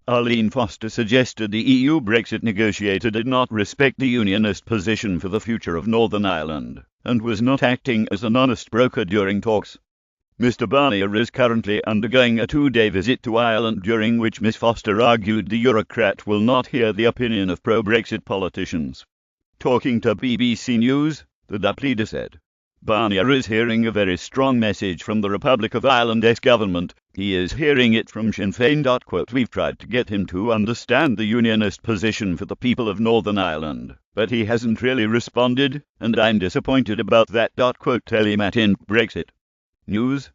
Arlene Foster suggested the EU Brexit negotiator did not respect the Unionist position for the future of Northern Ireland, and was not acting as an honest broker during talks. Mr. Barnier is currently undergoing a 2-day visit to Ireland, during which Ms. Foster argued the Eurocrat will not hear the opinion of pro-Brexit politicians. Talking to BBC News, the leader said, "Barnier is hearing a very strong message from the Republic of Ireland's government. He is hearing it from Sinn Féin. We've tried to get him to understand the Unionist position for the people of Northern Ireland, but he hasn't really responded, and I'm disappointed about that." Tell him at in Brexit News.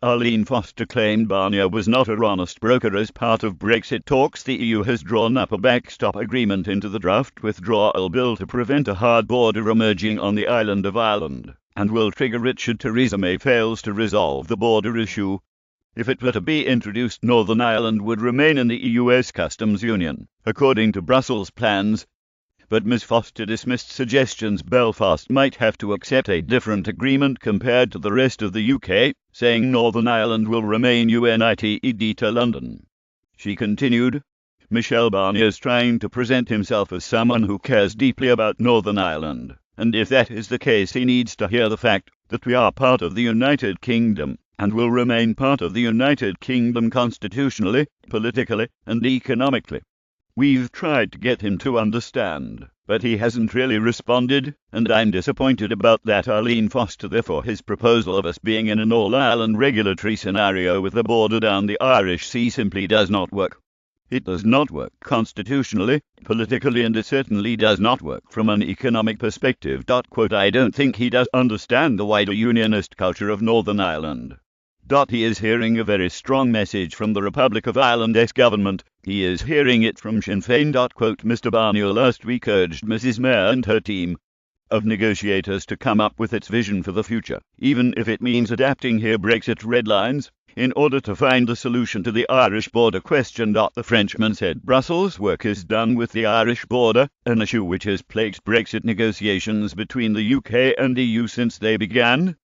Arlene Foster claimed Barnier was not a honest broker. As part of Brexit talks, the EU has drawn up a backstop agreement into the draft withdrawal bill to prevent a hard border emerging on the island of Ireland, and will trigger it should Theresa May fails to resolve the border issue. If it were to be introduced, Northern Ireland would remain in the EU's customs union, according to Brussels' plans. But Ms. Foster dismissed suggestions Belfast might have to accept a different agreement compared to the rest of the UK, saying Northern Ireland will remain united to London. She continued, "Michel Barnier is trying to present himself as someone who cares deeply about Northern Ireland, and if that is the case, he needs to hear the fact that we are part of the United Kingdom, and will remain part of the United Kingdom constitutionally, politically, and economically. We've tried to get him to understand, but he hasn't really responded, and I'm disappointed about that." Arlene Foster, therefore, his proposal of us being in an all-Ireland regulatory scenario with the border down the Irish Sea simply does not work. It does not work constitutionally, politically, and it certainly does not work from an economic perspective. I don't think he does understand the wider unionist culture of Northern Ireland. He is hearing a very strong message from the Republic of Ireland's government. He is hearing it from Sinn Féin. Mr. Barnier last week urged Mrs. May and her team of negotiators to come up with its vision for the future, even if it means adapting her Brexit red lines, in order to find a solution to the Irish border question. The Frenchman said Brussels' work is done with the Irish border, an issue which has plagued Brexit negotiations between the UK and EU since they began.